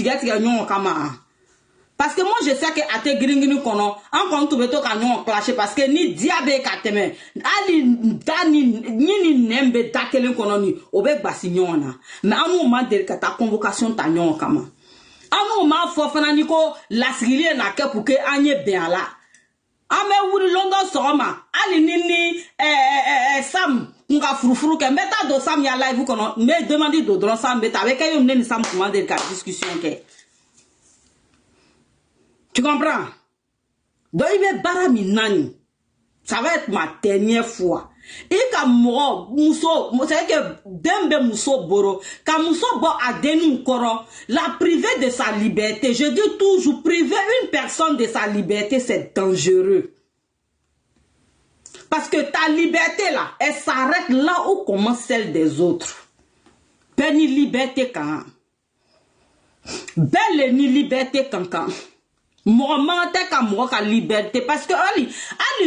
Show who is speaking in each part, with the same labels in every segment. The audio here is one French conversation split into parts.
Speaker 1: tiga nyon kama. Parce que moi je sais que ate gringini kono en compte to ka nyon clasher parce que ni diabe ka teme ali ni nembe takelen kono ni obe gbasi nyon na mais anu ma der ka ta convocation ta nyon kama anu ma fo fana ni ko lasgili na ke pour que anye ben ala ame wuri London soma ali ni Sam nga furufuru ke meta do Sam ya live kono me demandi do dron Sam beta avec yo mne ni Sam commander ka discussion ke. Tu comprends? Donc il va barami nani. Ça va être ma dernière fois. Et quand moi, mousso, c'est que dembe mousso boro, quand mousso bo a denu koro, la priver de sa liberté. Je dis toujours, priver une personne de sa liberté, c'est dangereux. Parce que ta liberté là, elle s'arrête là où commence celle des autres. Ben ni liberté quand. Belle ni liberté quand. Moment ka mo ka liberté parce que ali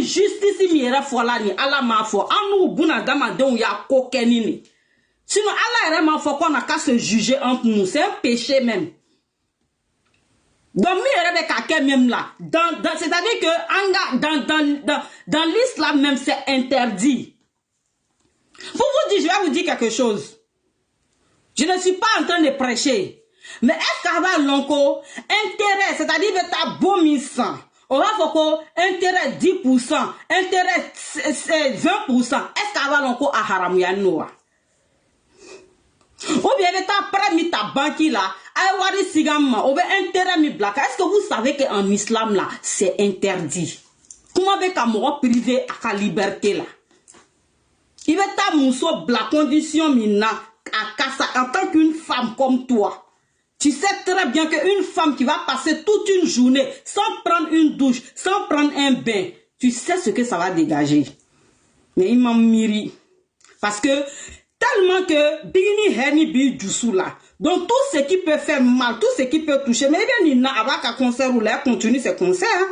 Speaker 1: justice mi era fola ni ala ma fo anu buna dama don ya kokenini sinon ala era ma fo qu'on a qu'à se juger entre nous, c'est un péché même. Donc mi era de ka même là c'est-à-dire que dans l'islam même c'est interdit. Pour vous dire, je vais vous dire quelque chose. Je ne suis pas en train de prêcher. Mais est-ce qu'il va l'onco intérêt, c'est-à-dire que tu as beau 1100, on va faire intérêt 10%, intérêt 20%, est-ce qu'il va l'onco à haram yanoua? Ou bien tu as pris ta banque là, aïwari sigama, ou bien intérêt mi black. Est-ce que vous savez qu'en islam là, c'est interdit? Comment avec un mot privé à la liberté là? Il va ta mousseau black condition mina à casa en tant qu'une femme comme toi. Tu sais très bien qu'une femme qui va passer toute une journée sans prendre une douche, sans prendre un bain, tu sais ce que ça va dégager. Mais il m'a miri. Parce que tellement que bini heni bi djoussou là. Donc tout ce qui peut faire mal, tout ce qui peut toucher. Mais bien il n'a pas qu'à concert ou là, elle continue ses concerts. Hein?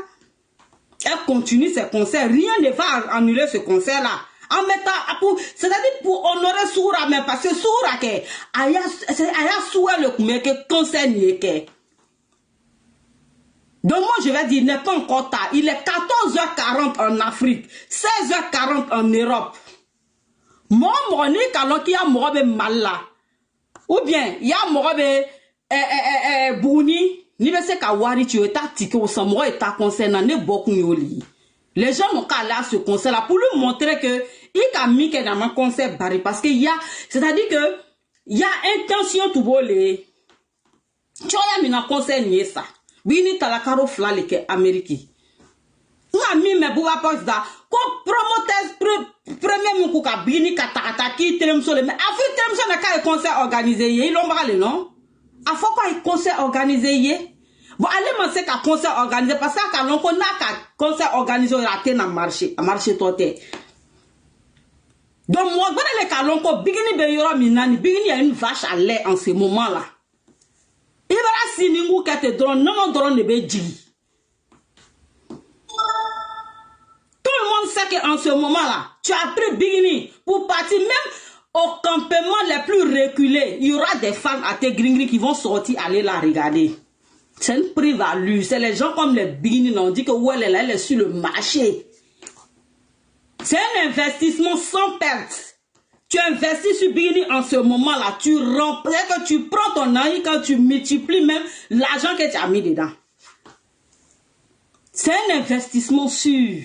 Speaker 1: Elle continue ses concerts. Rien ne va annuler ce concert là. En mettant, c'est-à-dire pour honorer Soura, mais parce que Soura, aya Soura le koumé, que cancer n'y est. Donc moi je vais dire, il n'est pas encore tard. Il est 14h40 en Afrique, 16h40 en Europe. Moi, mon calon qui a morobe mal là. Ou bien, il y a morobe bouni, ni veut se kawari tu es tactique au samouraï et ta concernant ne beaucoup yoli. Les gens n'ont qu'à aller à ce concert là pour lui montrer que il a mis que dans mon concert barré parce qu'il y a, c'est-à-dire que il y a intention tout voler. Tu as mis dans concert ni ça. Bini talakaro flale ke Amérique. Moi mi me bouga poste da ko promoteur premier mon ko ka bini katakata ki tremso le mais afi tremso na ka concert organisé il l'ont parlé non. A faut quoi concert organisé bon, allez m'en qu'à concert organisé parce que quand on a qu'à concert organisé raté dans marché, à marché toté. Donc moi, quand les calonko bigini be yoro minani, bigini a une vache à lait en ce moment là. Il va si ningu kete drone, non drone ne be djigi. Tout le monde sait qu'en ce moment là, tu as pris bigini pour partir même au campement les plus reculés. Il y aura des fans à tes gringri qui vont sortir aller la regarder. C'est une privalue. C'est les gens comme les bigini on dit que ouais, elle est sur le marché. C'est un investissement sans perte. Tu investis sur bigini en ce moment-là. Tu remplis, que tu prends ton argent quand tu multiplies même l'argent que tu as mis dedans. C'est un investissement sûr.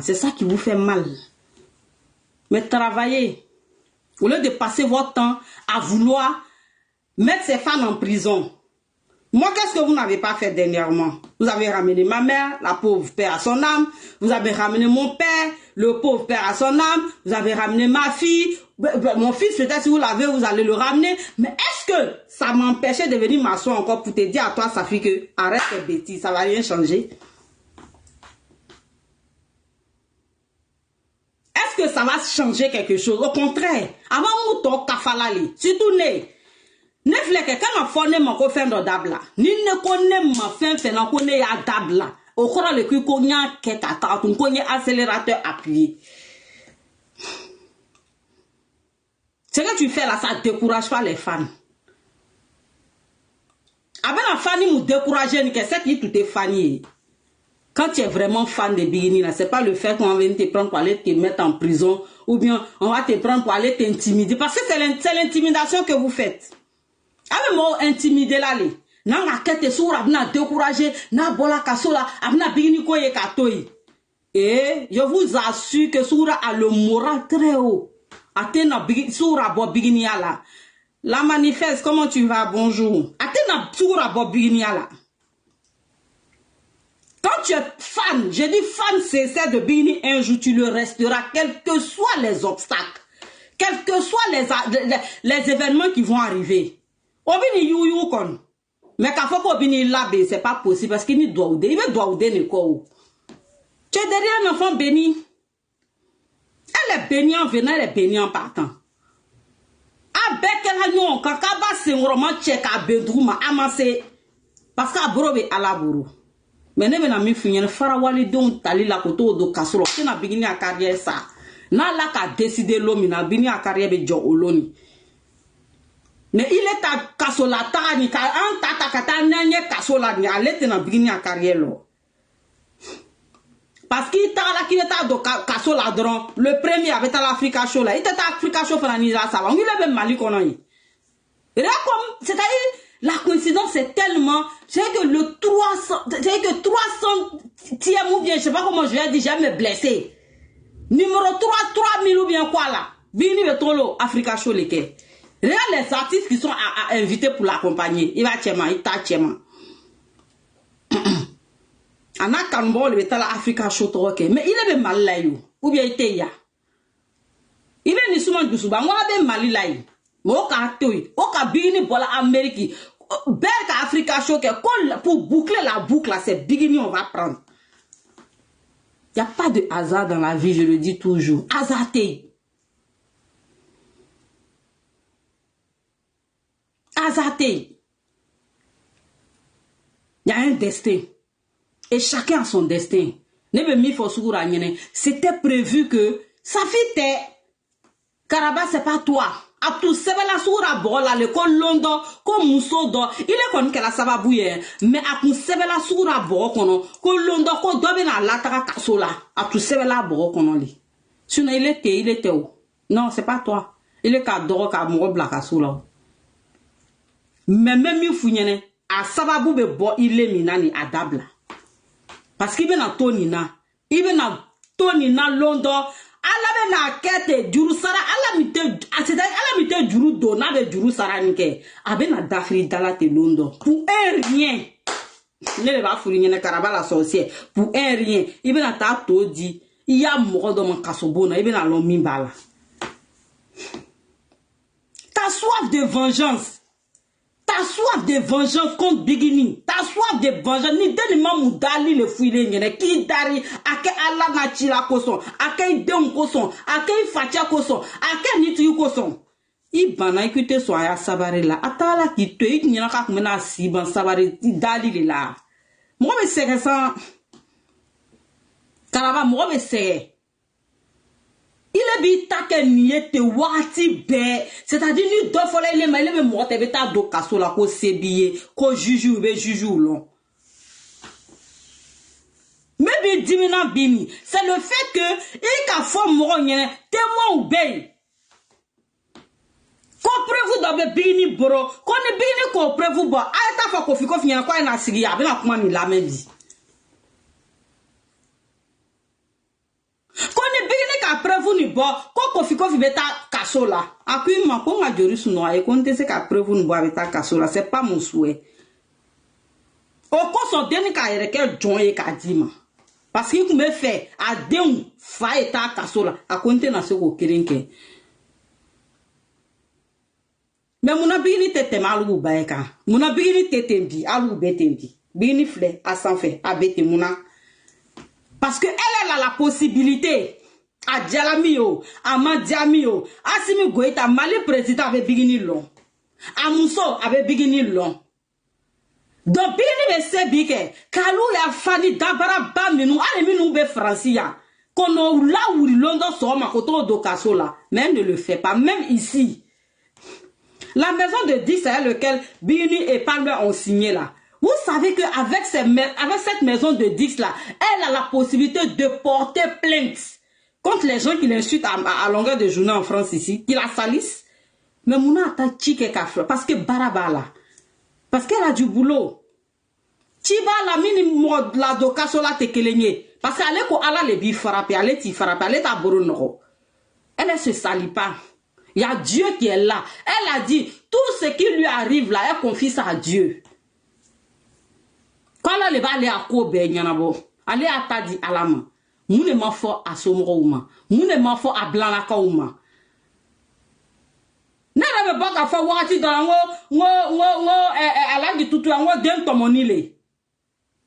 Speaker 1: C'est ça qui vous fait mal. Mais travaillez. Au lieu de passer votre temps à vouloir mettre ces femmes en prison. Moi, qu'est-ce que vous n'avez pas fait dernièrement? Vous avez ramené ma mère, la pauvre père à son âme. Vous avez ramené mon père, le pauvre père à son âme. Vous avez ramené ma fille. Mon fils, peut-être si vous l'avez, vous allez le ramener. Mais est-ce que ça m'empêchait de venir m'asseoir encore pour te dire à toi, sa fille, que arrête tes bêtises, ça va rien changer? Est-ce que ça va changer quelque chose? Au contraire, avant mouton kafalali, surtout né. Ne fle que quand on fait mon coffin de dabla, ni ne connaît ma fin fait n'en connaît à dabla. Au cours le cul qu'on y a qu'à on connaît accélérateur appuyé. Ce que tu fais là, ça décourage pas les fans. Fanny m'a découragé, c'est qui tout est Fanny. Quand tu es vraiment fan de Bigini, là, c'est pas le fait qu'on va te prendre pour aller te mettre en prison ou bien on va te prendre pour aller t'intimider. Parce que c'est l'intimidation que vous faites. Avec moi, intimider là, les. N'a la quête sur abna découragé, n'a bola kasola, abna Bigini koye katoi. Et je vous assure que Soura a le moral très haut. Atena Soura bo Bigini là. La manifeste, comment tu vas? Bonjour. Atena Soura bo Bigini là. Quand tu es fan, je dis fan sincère de Bigini, un jour tu le resteras, quels que soient les obstacles, quels que soient les événements qui vont arriver. Obini you kon. Mais quand faut qu'Obini labe, c'est pas possible parce qu'il doit ouder, il doit ouder ne quoi. Tu es derrière un enfant béni. Elle est bénie en venant, elle est bénie en partant. Avec elle, quand Kaba c'est un roman tchèque à Bedrouma, amassé. Parce qu'à Brobe à la bourreau. Mais ne venons pas finir farawali donc tali la koto do kasoro qui n'a bigini à carrière ça n'a la qu'à décider l'homme n'a bini à carrière be jo oloni mais il est à kasola ta ni ka an tata kata nanye kasola ni alete na bigini à carrière lo parce qu'il t'a là qui est à do kasola dron le premier avec à l'Africa Show là il était à Africa Show fanisa ça on lui même Mali kono yi c'est-à-dire la coïncidence est tellement, c'est que le 300e ou bien, je sais pas comment je vais dire, j'ai me blessé. Numéro 3000 ou bien quoi là? Bini Betolo, Africa Show les quais. Regarde les artistes qui sont invités pour l'accompagner. Il va tchema, il t'a tchema. Anna Kanbo, le bétal Africa Show troque. Mais il est mal là, ou bien il était ya. Il est ni souvent du souba, moi, ben mal là. Oka toi, oka Bigini pour l'Amérique, belle Africa Show pour boucler la boucle là, c'est Bigini on va prendre. Il n'y a pas de hasard dans la vie, je le dis toujours. Hasardé. Hasardé. Il y a un destin. Et chacun a son destin. C'était prévu que sa fille t'est. Karaba, c'est pas toi. A tout sebela soura bola le ko londo ko muso do ile kon kela sababouye mais a tout sebela soura bo kono ko londo ko dobe na lataka kasola a tout sebela bo kono li sinon il était où non c'est pas toi il est ka doro ka mo bla kasola mais même mi funyene a sababu be bo ile minani adabla parce qu'il na tonina il na tonina londo ala na kete juru sara ala mite juru do na be juru sara nike abena dafri dala te londo pour un rien ne va fourir ne karaba la sorcière pour un rien ibena ta to di il y a mort dans mon kasobona ibena lo mimbala ta soif de vengeance ta soif de vengeance contre Bigini. Ta soif de vengeance. Ni tellement moudali le fouille n'yene qui dari ake ala na chila koson, ake dem koson, ake fatia koson, ake nitu koson. I bana écoute so aya sabare la. Atala ki te ik nyana ka kumena siban sabare dali le la. Mo be sege ça. Karaba mo be sege. Il est bitake niete wati be c'est-à-dire ni do fola il est mort te beta do kaso la ko sebiye ko juju be juju long mais bi dimina bimi c'est le fait que il ka fo mo nyene témoin ou be ko prévu do be bini boro ko ni bini ko prévu ba ayata fa ko fi ko finya ko na sigi ya be na kuma ni la mebi Kone bigene ka prevu ni bo ko fi beta kasola akui ma ko nga jori suno ay konte se ka prevu ni bo beta kasola c'est pas mon souhait o ko so deni ka yere ke jon e ka dima parce que me fait a deun fa eta kasola a konte na se ko kirinke mais muna bigini tete malu ba e ka muna bigini tete bi alu betembi bigini fle a sans fait a bete muna parce que elle a la possibilité à Djalamio, à Madiamio, à Simi Goïta, Mali président avec Bigini long. À Mousso avec Bigini long. Donc Bigini se bige, Kalou ya fani dabara baminou, allez minou be Francia. Kono là où London sort ma koto do kasola, même ne le fait pas, même ici. La maison de 10 c'est lequel Bigini et Palmer ont signé là. Vous savez qu'avec cette maison de Dix là, elle a la possibilité de porter plainte contre les gens qui l'insultent à longueur de journée en France ici, qui la salissent. Mais Mouna a chique kafre parce que barabala. Parce qu'elle a du boulot. Tiba la mini la doka sola te kelenye. Parce qu'elle est ko ala le bi frappé, elle est frappé, elle est à Boronoro. Elle ne se salit pas. Il y a Dieu qui est là. Elle a dit, tout ce qui lui arrive là, elle confie ça à Dieu. Quand elle va aller à Kobe, Nyanabo, elle est à Tadi Alama. Moune ma fo à Somrouma. Moune ma fo à Blanaka Ouma. Nana me baka fa wati dans elle a dit tout en d'un tomonile.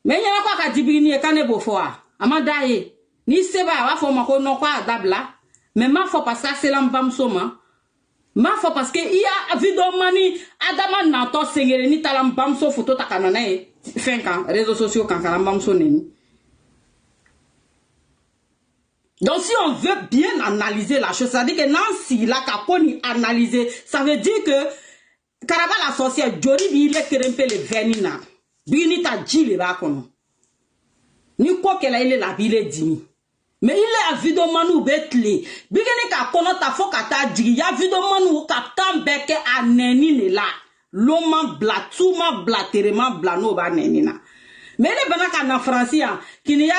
Speaker 1: Mais il y a quoi qu'à dibini et canebo foa. Amadaye. Ni seba wa fo mako no kwa dabla. Mais ma fo parce que c'est l'ambam soma. Ma fo parce que il y a vidéo mani adama nato sengere ni talambam so photo takanana e. Fin quand réseaux sociaux quand kalambam so neni. Donc si on veut bien analyser la chose, ça veut dire que Nancy la caponi analyser, ça veut dire que Karaba la sorcière Jori bi le kerempe le venina. Bini ta jile ba kono. Ni quoi qu'elle a il la bile dimi. Mais il est à vidéo manou betle. Bigeni ka kono ta fo kata digi ya vidéo manou ka tambeke a neni ne la. Loma bla tuma bla terema bla no ba neni na. Mais les banaka na francia qui n'y a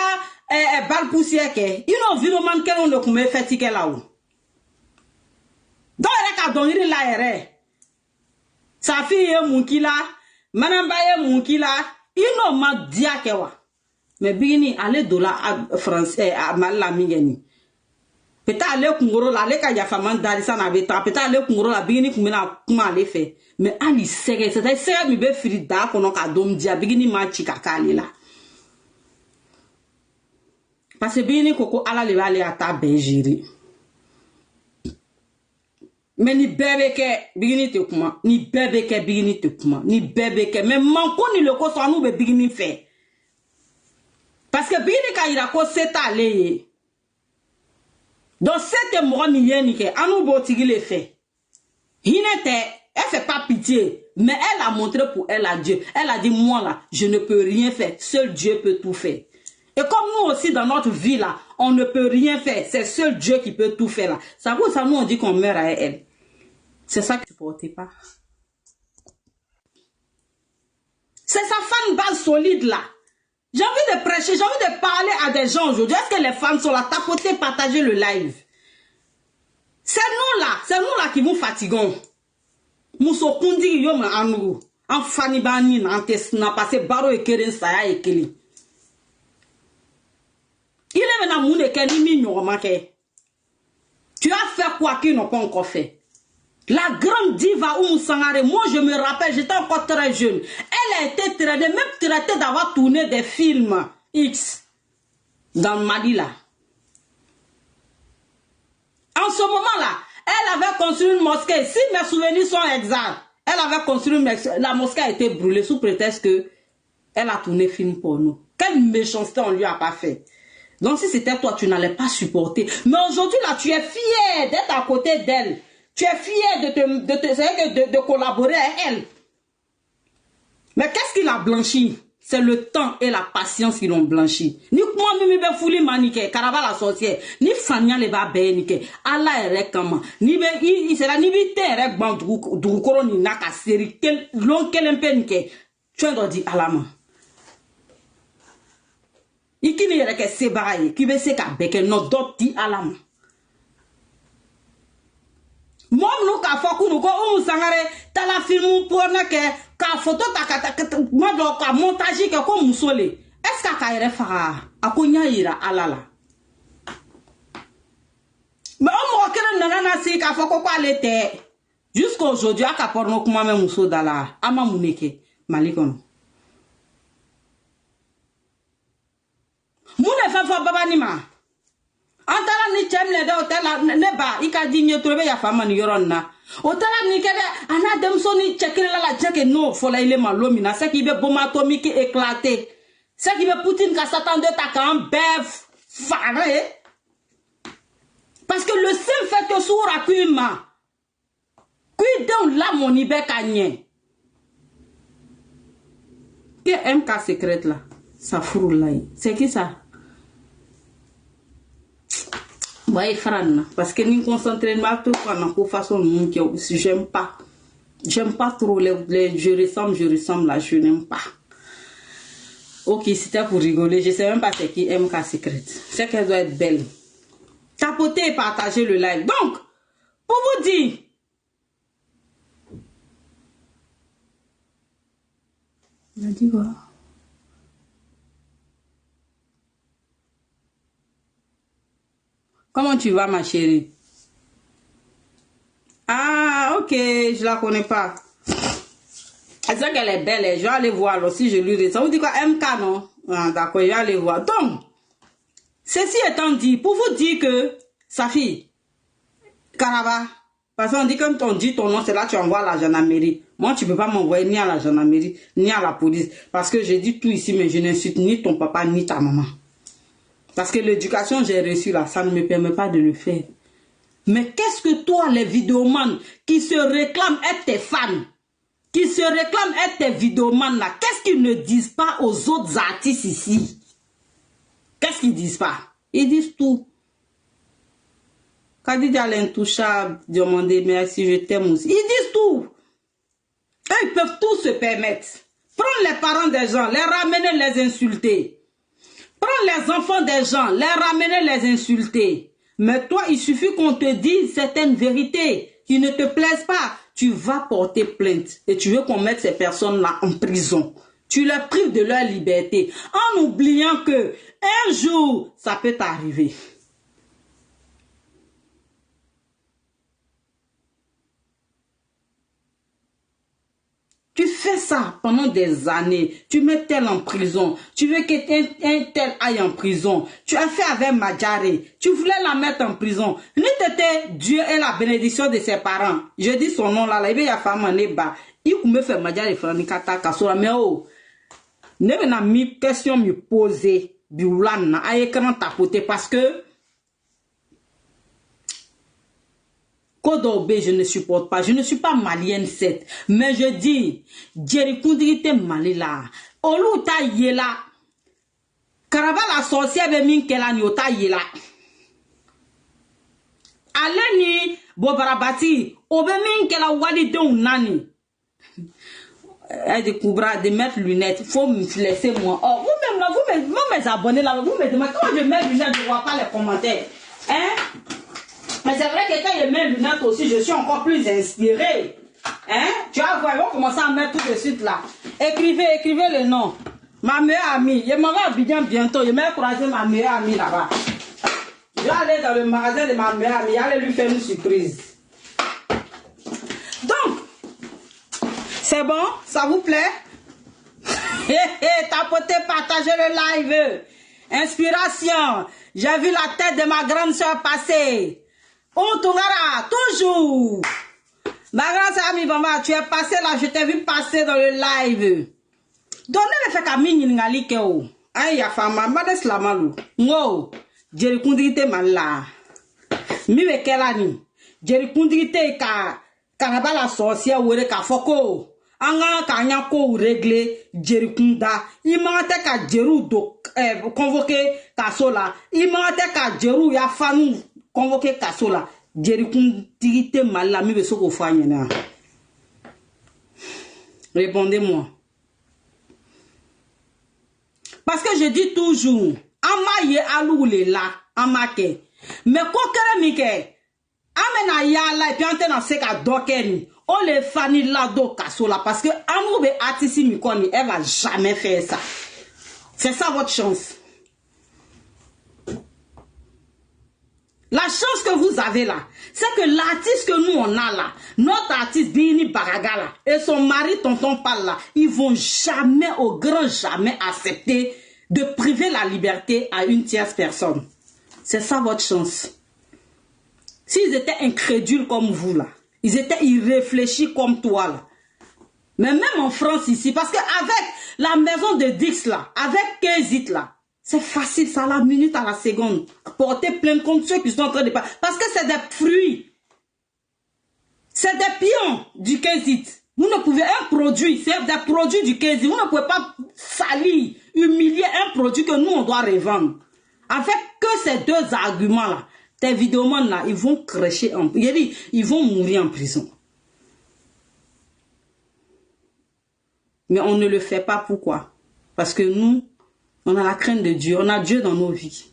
Speaker 1: bal poussière ke. Ils ont vidéo man que on ne kume fatigué là où. Donc elle a donné la ere. Sa fille est moukila, manamba est moukila. Ils n'ont pas dit à quoi. Mais bini ale dola français à mal mingeni. Peut-être aller kungoro la ale ka ya faman darisa na beta peut-être aller kungoro la bini kumena kuma ale fait. Mais ali sege c'est mi be frida kono ka dom dia bini ma chika kali la. Parce que bini koko ala le ale ata benjiri. Mais ni bébé ke bini te kuma ni bébé ke bini te kuma ni bébé ke mais manko ni le ko so anu be bini fait. Parce que bini ka ira ko seta leye. Donc cette moi ni yeni ke anu botigi le fait. Hinete elle fait pas pitié mais elle a montré pour elle à Dieu. Elle a dit moi là, je ne peux rien faire, seul Dieu peut tout faire. Et comme nous aussi dans notre vie là, on ne peut rien faire, c'est seul Dieu qui peut tout faire là. Ça vous ça nous on dit qu'on meurt à elle. C'est ça que tu portais pas. C'est sa fan base solide là. J'ai envie de prêcher, j'ai envie de parler à des gens aujourd'hui. Est-ce que les femmes sont là? Tapoter, partager le live. C'est nous là qui vous fatiguons. Mousso kundi yom anou. En fanibani, en tesna, passé baro et keren saya et keli. Il est venu à moun et keli mignon, tu as fait quoi qu'ils n'ont pas encore fait? La grande diva Oumou Sangaré, moi je me rappelle, j'étais encore très jeune. Elle a été traitée, même traitée d'avoir tourné des films X dans le Mali là. En ce moment-là, elle avait construit une mosquée. Si mes souvenirs sont exacts, elle avait construit une mosquée. La mosquée a été brûlée sous prétexte que elle a tourné film pour nous. Quelle méchanceté on lui a pas fait. Donc si c'était toi, tu n'allais pas supporter. Mais aujourd'hui là, tu es fier d'être à côté d'elle. Tu es fier de collaborer avec elle. Mais qu'est-ce qui l'a blanchi? C'est le temps et la patience qui l'ont blanchi. Ni moi mi be fouli manike, Karaba la sorcière, ni Fania le ba benike, Allah ere kama, ni be il sera ni bi tere gban du koro ni naka seri kel lon kelempenike. Tu as dit alama. Ikini ere ke sebaye, ki be se ka beke no doti alama. Mom nous ka foku nous ko Oumou Sangaré tala film pour na ke ka photo ta mo do ka montage ke ko musole est-ce que ka ere fara akonya ira alala mais on mo kere nana si ka foko ko alete jusqu'à aujourd'hui aka porno kuma me muso dala ama muneke malikon mune fa fa baba ni ma antara ni chemle de hotel ne ba ika di nye trobe ya fama ni yoron na otala ni kebe ana dem so ni chekele la cheke no fola ile malomi na ce qui be bombe atomique éclaté ce qui be Poutine ka satan de ta kan bef faré parce que le seul fait que soura kuima kui don la moni be kanyen Que MK secrète là? Ça frôle là. C'est qui ça? Ouais, Fran, parce que nous concentrons tout pour façon de j'aime pas. J'aime pas trop les je ressemble là, je n'aime pas. Ok, c'était pour rigoler, je sais même pas c'est qui MK secrète. C'est qu'elle doit être belle. Tapotez et partagez le live. Donc, pour vous dire, il a dit quoi? Comment tu vas, ma chérie? Ah, ok, je la connais pas. Elle dit qu'elle est belle, je vais aller voir. Alors, si je lui dis, ça vous dit quoi? MK, non? Ah, d'accord, je vais aller voir. Donc, ceci étant dit, pour vous dire que sa fille, Karaba, parce qu'on dit quand on dit ton nom, c'est là que tu envoies à la gendarmerie. Moi, tu ne peux pas m'envoyer ni à la gendarmerie, ni à la police. Parce que j'ai dit tout ici, mais je n'insulte ni ton papa, ni ta maman. Parce que l'éducation que j'ai reçue là, ça ne me permet pas de le faire. Mais qu'est-ce que toi, les vidéomans qui se réclament être tes fans, qui se réclament être tes vidéomans là, qu'est-ce qu'ils ne disent pas aux autres artistes ici? Qu'est-ce qu'ils disent pas? Ils disent tout. Kadidja l'intouchable, demander merci, je t'aime aussi. Ils disent tout. Et ils peuvent tout se permettre. Prendre les parents des gens, les ramener, les insulter. Prendre les enfants des gens, les ramener, les insulter. Mais toi, il suffit qu'on te dise certaines vérités qui ne te plaisent pas. Tu vas porter plainte et tu veux qu'on mette ces personnes-là en prison. Tu les prives de leur liberté en oubliant que un jour, ça peut t'arriver. Tu fais ça pendant des années. Tu mets tel en prison. Tu veux qu'un tel aille en prison. Tu as fait avec Madjari. Tu voulais la mettre en prison. N'était Dieu et la bénédiction de ses parents. Je dis son nom là. Il y a femme neba. Il me fait Madjari Franikata Kasola. Mais oh, ne venez mi question me poser. Bioulan a écran tapoter parce que Kodobe, je ne supporte pas. Je ne suis pas malienne 7. Mais je dis, Jerry Koundrite Malila. Olu ta yela. Karaba la sorcière be min kela ni ota yela. Aleni Bobarabati. Obe min kela wali de nani. Elle dit Koubra de mettre lunettes. Faut me laisser moi. Oh, vous-même là, vous mes abonnés là, vous me demandez quand je mets lunettes, je ne vois pas les commentaires. Hein? Mais c'est vrai que quand il met lunettes aussi, je suis encore plus inspirée. Hein? Tu vas voir, ils vont commencer à mettre tout de suite là. Écrivez le nom. Ma meilleure amie. Je m'en vais à Abidjan bientôt. Je vais croiser ma meilleure amie là-bas. Je vais aller dans le magasin de ma meilleure amie. Aller lui faire une surprise. Donc, c'est bon? Ça vous plaît? Tapotez, partagez le live. Inspiration. J'ai vu la tête de ma grande soeur passer. Oh, Tungara, toujours. Ma grande soeur Ami Bamba, tu es passé là, je t'ai vu passer dans le live. Donnez le fait qu'à mini ngali keo. Aïe, ya fama, mades la malou. Ngo, Jerry Koundrite mala. Mi me kelani. Jerry Koundrite ka kanaba la sorcière ou ka foko. Anga kanya ko régler Jerry Kounda. Il m'a été ka Jeru do convoqué Kasola. Il m'a été ka Jeru ya fanu convoqué Kasola. Jerry Koundrite mala mi be soko fanyena. Répondez-moi. Parce que je dis toujours, amaye aloule là, amake. Mais kokere mike, amena yala et puis antena seka dokeni. On les fanny là do kasola parce que amoube artiste mikoni, elle va jamais faire ça. C'est ça votre chance. La chance que vous avez là, c'est que l'artiste que nous on a là, notre artiste Bini Baraga là, et son mari Tonton Pal là, ils vont jamais, au grand jamais accepter de priver la liberté à une tierce personne. C'est ça votre chance. S'ils étaient incrédules comme vous là, ils étaient irréfléchis comme toi là. Mais même en France ici, parce qu'avec la maison de Dix là, avec Kezit là, c'est facile, ça à la minute, à la seconde. Porter plainte contre ceux qui sont en train de parler. Parce que c'est des fruits. C'est des pions du Kezit. Vous ne pouvez, un produit, c'est des produits du Kezit. Vous ne pouvez pas salir, humilier un produit que nous, on doit revendre. Avec que ces deux arguments-là, tes vidéomans là, ils vont crécher en prison. Ils vont mourir en prison. Mais on ne le fait pas. Pourquoi? Parce que nous, on a la crainte de Dieu. On a Dieu dans nos vies.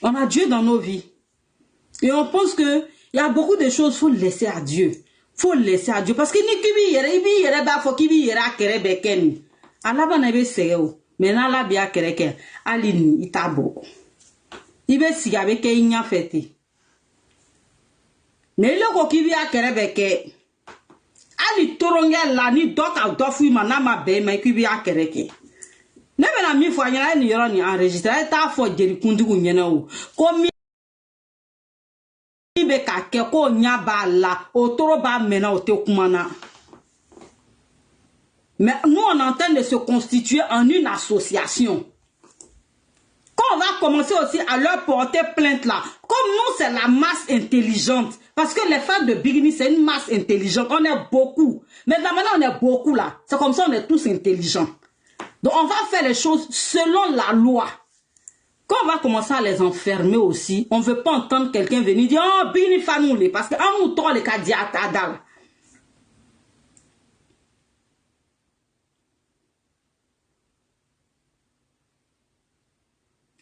Speaker 1: On a Dieu dans nos vies. Et on pense que il y a beaucoup de choses qu'il faut laisser à Dieu. Faut laisser à Dieu. Parce que ni kibi yere ba fo kibi yere akere beken. Ala ba na be seo. Mais na la bia kereke. Ali ni itabo. Ibe siga be ke inya fete. Mais le ko kibi akere beke. Ali toronge la ni doka dofu manama be ma kibi akereke. Ne be na mi fo anya ni yoro ni enregistrer ta fo jeri kundigu nyena o. Ko mi be ka ke ko nya ba la otoro ba mena o te kumana. Mais nous on est en train de se constituer en une association. Quand on va commencer aussi à leur porter plainte là, comme nous c'est la masse intelligente, parce que les femmes de Bigini c'est une masse intelligente, on est beaucoup. Mais maintenant on est beaucoup là, c'est comme ça on est tous intelligents. Donc on va faire les choses selon la loi. Quand on va commencer à les enfermer aussi, on ne veut pas entendre quelqu'un venir dire « Oh, Bini Fanouli » parce que en nous les cas d'Adal.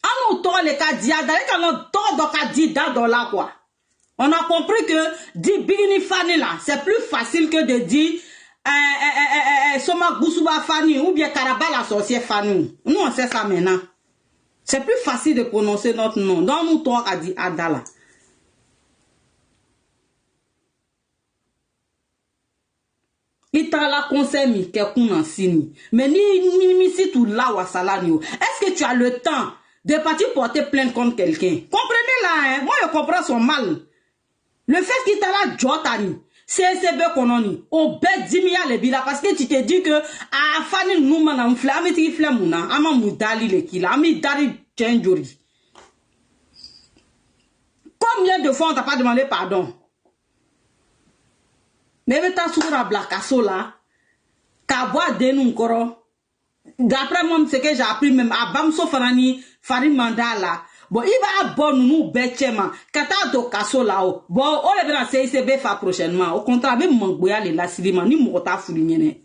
Speaker 1: En nous les cas d'Adal, quand on là quoi. On a compris que dire Bini Fani là, c'est plus facile que de dire Soma Goussouba Fani ou bien Karaba la sorcière Fani. Nous on sait ça maintenant. C'est plus facile de prononcer notre nom. Dans nous, toi, a dit Adala. Il t'a la conseil mi quelqu'un sini. Mais ni si tout là ou salani. Est-ce que tu as le temps de partir porter plainte contre quelqu'un? Comprenez là, hein? Moi je comprends son mal. Le fait qu'il t'a la jotani. CSB kononi o be dimia le bila parce que tu te dis que a fani nous mana mfla ameti fla muna ama mudali le kila ami dari chenjori. Combien de fois on t'a pas demandé pardon? Mais beta soura blakaso là ka boa denu nkoro. D'après moi ce que j'ai appris même à Bamso Fanani Fari Mandala. Bon, il va bon nous bêtement. Kata do kaso là-haut. Bon, on le verra CICB fa prochainement. Au contraire, même Mangboya les la silima ni mota foulignene.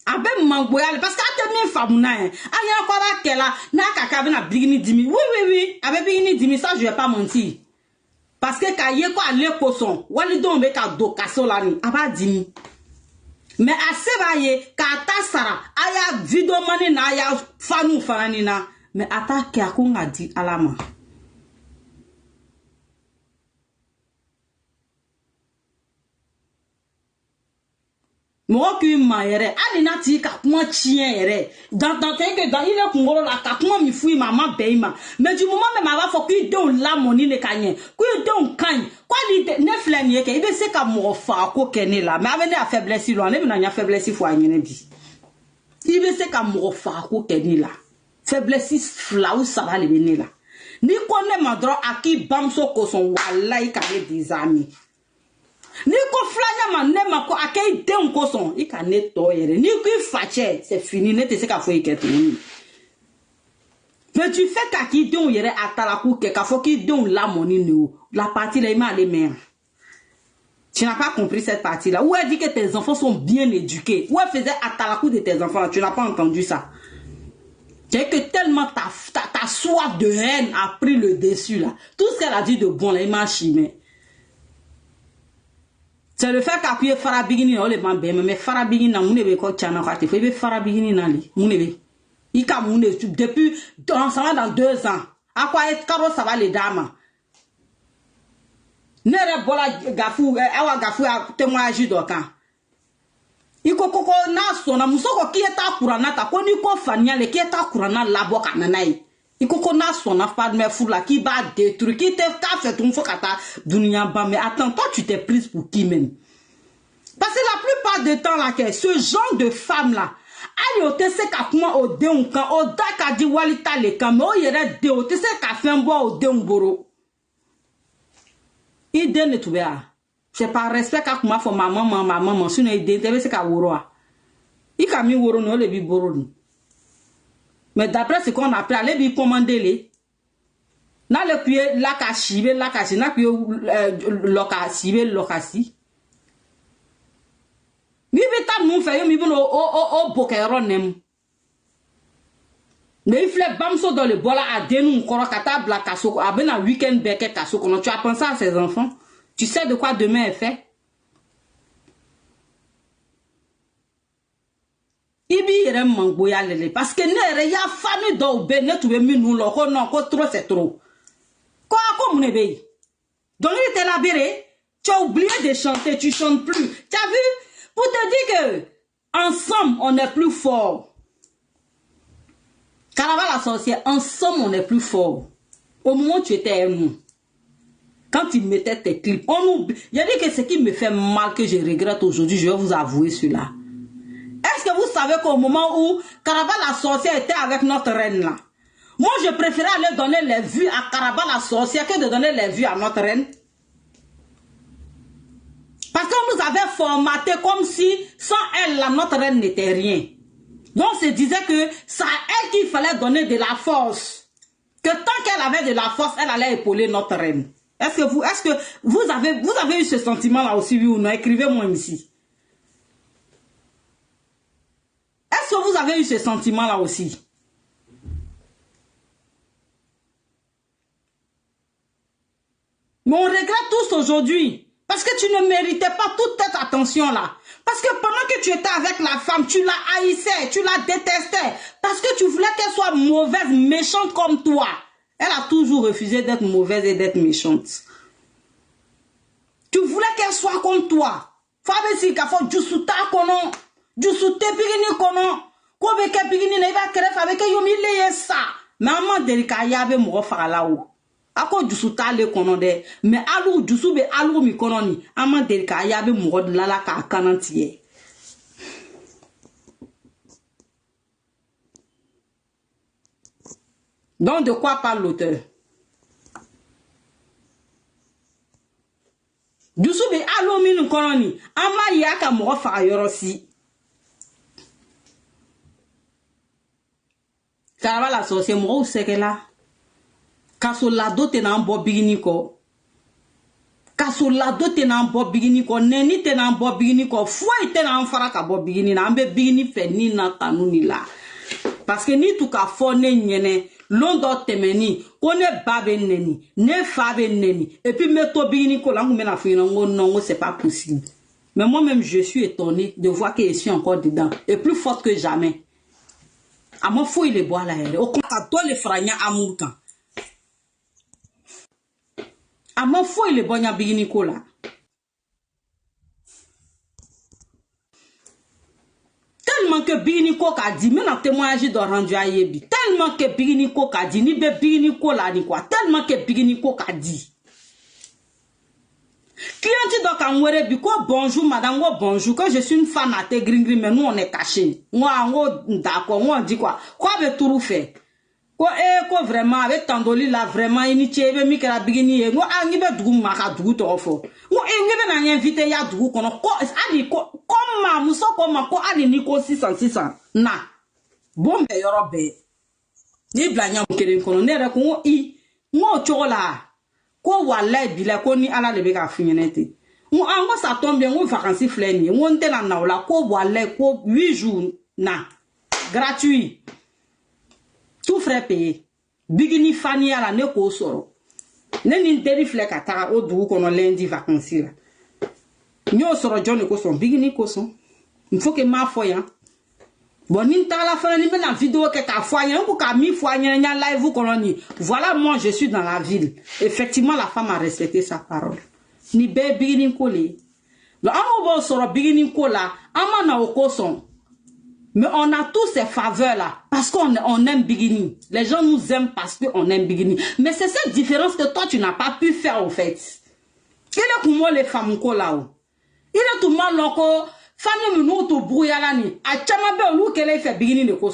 Speaker 1: Abe Mangboya parce que a te mi famuna hein. Anya kwa ba kela na kaka na bigini dimi. Oui. Abe bigini dimi ça je vais pas mentir. Parce que kaye ko ale koson, wali don be ka do kaso là ni aba dimi. Mais à Sebaye, Kata Sara, aya video mani na aya fanu fanani na, mais ata ke akunga di alama. Moi qui m'aère, alina ti ka kuma chien ere. Dans que dans il est kungolo la ka kuma mi fui maman beima. Mais du moment même ava faut qu'il donne la moni ne kanyen. Qu'il donne kan. Quoi li ne flanie ke ibe se ka mo fa ko kene la. Mais avene a faiblesse lo, ne na nya faiblesse fo anyene bi. Ibe se ka mo fa ko kene la. Faiblesse fla ou ça va le venir là. Ni connaît madro aki bamso ko son wallahi ka des amis. Ni ko flanya man ne ma ko akay den ko son I ka ne to yere ni ko fache c'est fini ne te se ka fo iketo ni mais tu fais ka ki don yere atala ku ke ka fo ki don la moni ne la partie là il m'a les mains. Tu n'as pas compris cette partie là où elle dit que tes enfants sont bien éduqués où elle faisait atala ku de tes enfants tu n'as pas entendu ça. C'est que tellement ta soif de haine a pris le dessus là tout ce qu'elle a dit de bon là il m'a chimé. C'est le fait qu'appuyer Farabigini on les mambe mais Farabigini na munebe ko tchana ko te fe be Farabigini na li munebe I ka mune depuis ensemble dans 2 ans à quoi est caro ça va les dames nere bola gafu awa gafu a témoignage dokan iko koko na so na musoko ki eta kurana ta ko ni ko fania le ki eta kurana labo kanana yi iko ko na so na pas de me fou la qui va détruire qui te ka fait tout faut kata dunia ba mais attends toi tu t'es prise pour qui même parce que la plupart du temps là que ce genre de femme là ali o te se ka kuma o de nkan o da ka di walita le kan mais o yere de o te se ka fen bo o de ngboro ide ne tubea C'est par respect qu'à comment faut maman, si on a idée, c'est qu'à woroa. Il a mis woro no le bi boro. Mais d'après ce qu'on appelle, aller bi commander les. Na le pied la kachibe la kasi na pied lokasibe lokasi. Mi beta nous fait mi bon o bokero nem. Mais il fait bamso dans le bola à denou koro kata bla kaso abena week-end beke kaso kono. Tu as pensé à ces enfants? Tu sais de quoi demain est fait? Ibi yere mangoya lele parce que ne ya famille do be ne tu be mi nous lo ko non ko trop c'est trop. Quoi comme on est. Donc il était là béré, tu as oublié de chanter, tu chantes plus. Tu as vu? Pour te dire que ensemble on est plus fort. Caraval la sorcière, ensemble on est plus fort. Au moment où tu étais nous. Quand il mettait tes clips, on oublie. Il y a dit que ce qui me fait mal, que je regrette aujourd'hui, je vais vous avouer cela. Est-ce que vous savez qu'au moment où Caraval la sorcière était avec notre reine là, moi je préférais aller donner les vues à Caraval la sorcière que de donner les vues à notre reine? Parce qu'on nous avait formaté comme si sans elle, là, notre reine n'était rien. Donc on se disait que c'est à elle qu'il fallait donner de la force. Que tant qu'elle avait de la force, elle allait épauler notre reine. Est-ce que vous avez eu ce sentiment-là aussi, oui ou non? Écrivez-moi ici. Est-ce que vous avez eu ce sentiment-là aussi? Mais on regrette tous aujourd'hui. Parce que tu ne méritais pas toute cette attention-là. Parce que pendant que tu étais avec la femme, tu la haïssais, tu la détestais. Parce que tu voulais qu'elle soit mauvaise, méchante comme toi. Elle a toujours refusé d'être mauvaise et d'être méchante. Tu voulais qu'elle soit comme toi. Fabesi kafo jusuta kono, jusute pigini kono, ko be ke pigini na iba kere fabe ke yomi leye sa. Maman delika yabe mo fala o. Ako jusuta le kono de, mais alou jusu be alou mi kono ni, maman delika yabe mo lala ka kanantiye. Donc de quoi parle l'auteur? Jusu be alou mi no kono ni, ama yaka mo fa yorosi. Caraval la sorcière mo ou seke la. Kaso lado te na mbo bigini ko. Kaso lado te na mbo bigini ko. Neni te na mbo bigini ko. Fwa te na mfara ka mbo bigini na. Ambe bigini fe ni na kanuni la. Parce que ni tout ka fo ne nyene. Londo temeni. Kone babe neni. Ne fabe neni. Et puis meto bigini ko. Là, me na fina non, c'est pas possible. Mais moi-même, je suis étonné de voir que je suis encore dedans. Et plus forte que jamais. À mon fou, il est bois là. Au contraire, toi, les fragna amour quand. À mon fou, il est bon, y'a bigini ko là. Tellement que bigini ko ka dit, mais dans témoignage de rendu à yebi. Tellement que bigini ko ka dit, ni be bigini ko là, ni quoi. Tellement que bigini ko ka dit. Client donc en were bi ko bonjour madame, wo bonjour. Quand je suis une fan à te gringri, mais nous on est caché. Moi d'accord, moi on dit quoi? Quoi be tout fait? Ko vraiment avec tandoli là vraiment initié be mi kala bigini ngo angi be dugu maka dugu to fo ngo ngi be na invité ya dugu kono ko ali ko ma muso ko ma ko ali ni ko 600 na bombe yorobe ni blanya mukere kono ne re ko i ngo chola ko wala bila ko ni ala le be ka finyenete ngo ango ça tombe bien ngo vacances fleni ngo nte na naola ko wala ko 8 jours na gratuit. Tout frais payé. Bigini fani ala ne ko soro. Ne ni deri fle kata o dugu kono lundi vacances la. Nyo soro John ko son bigini ko son. Il faut que ma foya. Bon ni ta la fin ni be na vidéo que ka foya ko ka mi foya nya live kono ni. Voilà, moi je suis dans la ville. Effectivement la femme a respecté sa parole. Ni be bigini ko le. Le amo bo soro bigini ko la, ama na o ko son. Mais on a tous ces faveurs-là. Parce qu'on aime Bigini. Les gens nous aiment parce qu'on aime Bigini. Mais c'est cette différence que toi, tu n'as pas pu faire, en fait. Il est pour moi, les femmes, là-haut. Il est tout mal, là, famille, nous, tout brouillard, là, ni. A chamabe, ou qu'elle fait Bigini, de quoi.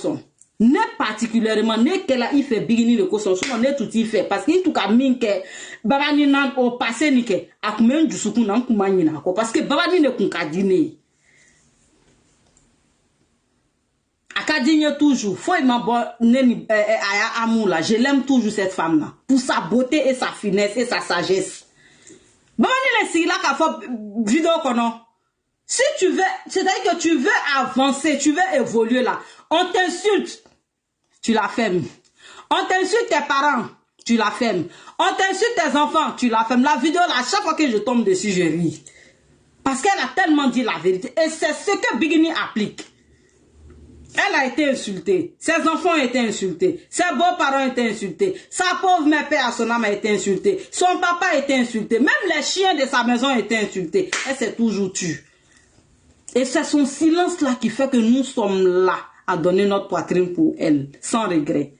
Speaker 1: Ne particulièrement, ne qu'elle a fait bigini le coson, souvent ne tout y fait, parce qu'il tout a mis que babani nan au passé ni que, a combien du soukou nan koumani na ko, parce que babani ne koun ka dîner. A ka dîner toujours, faut y m'a bon, neni, aya amou là, je l'aime toujours cette femme là, pour sa beauté et sa finesse et sa sagesse. Babani ne si là qu'a fait vidéo konon. Si tu veux, c'est-à-dire que tu veux avancer, tu veux évoluer là, on t'insulte. Tu la fermes. On t'insulte tes parents, tu la fermes. On t'insulte tes enfants, tu la fermes. La vidéo, là, à chaque fois que je tombe dessus, je ris. Parce qu'elle a tellement dit la vérité. Et c'est ce que Bigini applique. Elle a été insultée. Ses enfants ont été insultés. Ses beaux-parents ont été insultés. Sa pauvre mère, père à son âme, a été insultée. Son papa a été insulté. Même les chiens de sa maison ont été insultés. Elle s'est toujours tue. Et c'est son silence là qui fait que nous sommes là à donner notre poitrine pour elle, sans regret.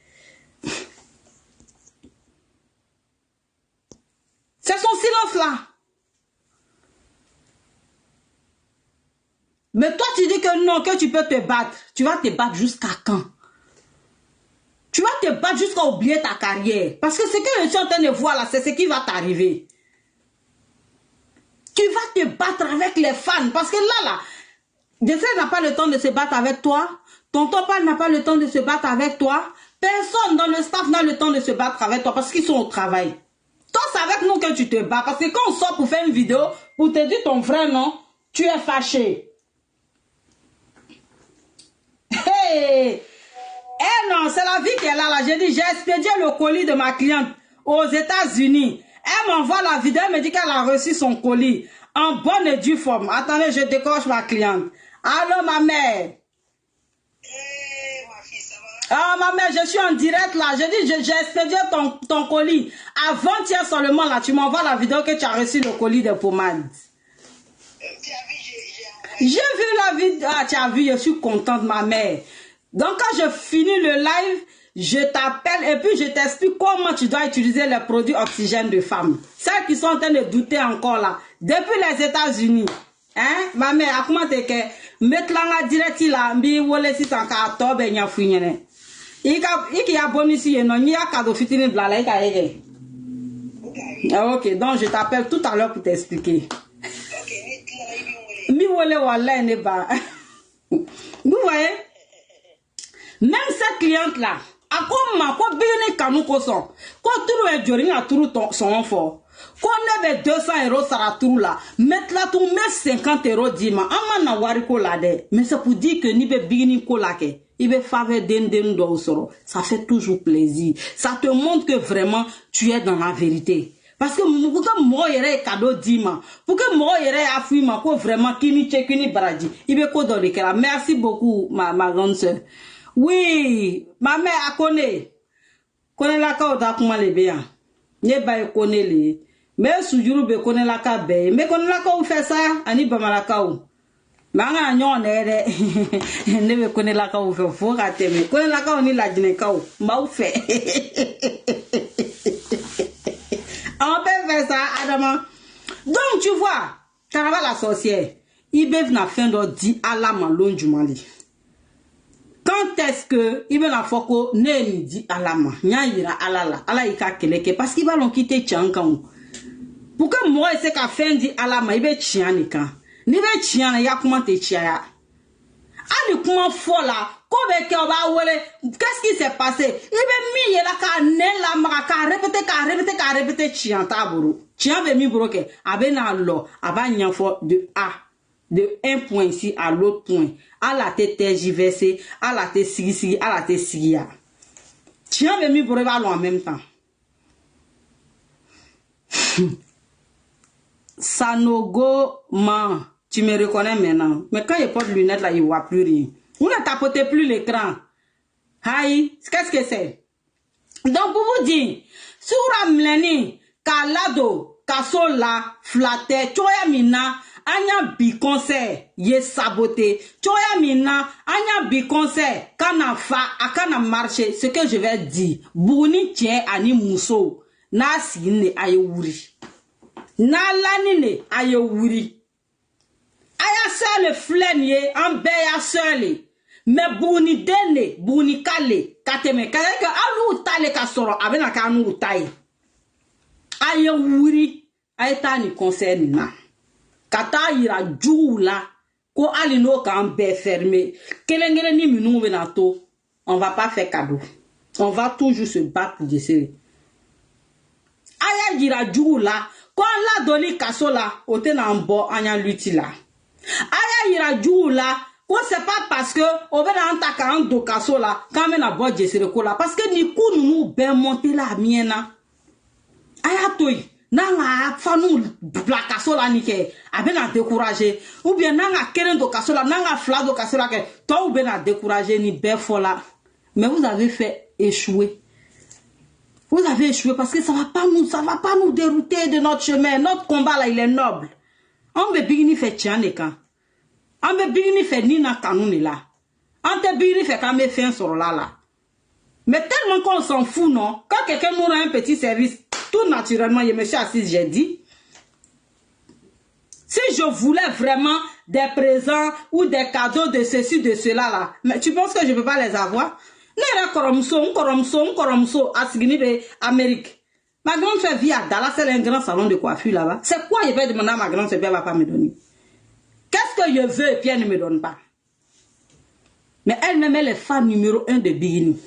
Speaker 1: C'est son silence là. Mais toi tu dis que non, que tu peux te battre. Tu vas te battre jusqu'à quand? Tu vas te battre jusqu'à oublier ta carrière. Parce que ce que je suis en train de voir là, c'est ce qui va t'arriver. Tu vas te battre avec les fans. Parce que là, Jessé n'a pas le temps de se battre avec toi. Tonton Paul n'a pas le temps de se battre avec toi. Personne dans le staff n'a le temps de se battre avec toi parce qu'ils sont au travail. Toi, c'est avec nous que tu te bats. Parce que quand on sort pour faire une vidéo, pour te dire ton vrai nom, tu es fâché. Hey! Eh non, c'est la vie qu'elle a là. J'ai dit, j'ai expédié le colis de ma cliente aux États-Unis. Elle m'envoie la vidéo, elle me dit qu'elle a reçu son colis en bonne et due forme. Attendez, je décroche ma cliente. Allô, ma mère?
Speaker 2: Ma fille, ça va?
Speaker 1: Ah, ma mère, je suis en direct là. Je dis, j'ai expédié ton colis. Avant-hier seulement là, tu m'envoies la vidéo que tu as reçu le colis de pommade.
Speaker 2: Tu as vu, j'ai envoyé.
Speaker 1: J'ai vu la vidéo. Ah, tu as vu, je suis contente, ma mère. Donc, quand je finis le live, je t'appelle et puis je t'explique comment tu dois utiliser les produits oxygène de femme. Celles qui sont en train de douter encore là, depuis les États-Unis. Hein, ma mère, comment t'es que mettre la direct là, mbi wole si tant qu'à tobe nya fouigne. Il y a bon ici, non, il y a cadeau fitini de la laïka. Ok, donc je t'appelle tout à l'heure pour t'expliquer.
Speaker 2: Ok,
Speaker 1: Mi wole wala ne ba. Vous voyez? Même cette cliente là, à comment quoi bien kanou koson, quoi tout est jorin à tout son fort. Qu'on avait 200 € ça la tout là, mettre là tout met 50 € dima, amana wariko là de. Mais c'est pour dire que ni be bigini ko là ke, il be faveur den do soro. Ça fait toujours plaisir. Ça te montre que vraiment tu es dans la vérité. Parce que pour que moi yere cadeau dima, pour que moi yere afima ko vraiment kini chekini baradi, il be ko dans le cœur. Merci beaucoup ma grande sœur. Oui, ma mère a connaît la ka da kuma le bien. Ne ba connaît le. Mais sujuru be connaît la ka be. Mais connaît la ka ou fait ça ani ba malaka ou. Manga nyon ne ne be connaît la ka ou fait faut rater mais connaît la ka ou ni la dine ka ou. Ma ou fait. On peut faire ça Adama. Donc tu vois, Carnaval la sorcière, il be na fin do di ala malon du Mali. Quand est-ce que il va la foko ne ni dit alama nya yira alala ala ika keleke parce qu'il va l'on quitter tchankan pour que moi c'est qu'a fin dit alama il va tchianika ni va tchiana ya comment te tchia ani comment fo là ko be ke ba wele qu'est-ce qui s'est passé il va mi yela ka ne la ma ka répéter tchian taburu tchian be mi broke abena lo abanya fo de a de un point ici à l'autre point. À la tête tergiversée, à la tête sigi, à la tête sigia. Tu as mis pour aller en même temps. Sanogo man, tu me reconnais maintenant. Mais quand il porte lunettes là, il voit plus rien. Vous ne tapotez plus l'écran. Aïe, qu'est-ce que c'est? Donc pour vous dire, sur la mleni, kalado, kasola, flatte, choya mina, anya bi concert ye saboté choya mina anya bi concert kana fa akana marché ce que je vais dire bouni tien ani muso na sine ayewuri na lanine ayewuri aya sele flenye en be ya sele Mais Bouni Dene, Bouni Kale, Kateme, Kale, Alou Tale Kasoro, Abena Kanou Taye. Aye Wuri, Aeta ni concerne na. Kata ira djou la, ko alino kan be fermé. Kelengere ni minou venato, on va pas faire cadeau. On va toujours se battre de série. Aya ira djou la, ko la doli kaso la, ote na mbo anya luti la. Aya ira djou la, ko c'est pas parce que on va anta kan do kaso la, quand même na bo de série ko la, parce que ni kou nou ben monter la miena. Aya toy. Nanga fanu bla kaso la nike abena décourager ou bien nanga keren do kaso la nanga fla do kaso la ke toi ou bena décourager ni befola mais vous avez fait échouer. Vous avez échoué parce que ça va pas nous dérouter de notre chemin. Notre combat là il est noble. On veut bigini fait tchaneka. On veut bigini fait nina kanouni là. On te bigini fait quand même fin sur là. Mais tellement qu'on s'en fout non. Quand quelqu'un nous rend un petit service tout naturellement, je me suis assise, j'ai dit, si je voulais vraiment des présents ou des cadeaux de ceci, de cela là, mais tu penses que je ne peux pas les avoir? Nera koromso, asigini Amérique. Ma grande soeur vit à Dallas, elle a un grand salon de coiffure là-bas. C'est quoi je vais demander à ma grande soeur, elle ne va pas me donner? Qu'est-ce que je veux et puis elle ne me donne pas? Mais elle-même, elle est fan numéro 1 de Bigini.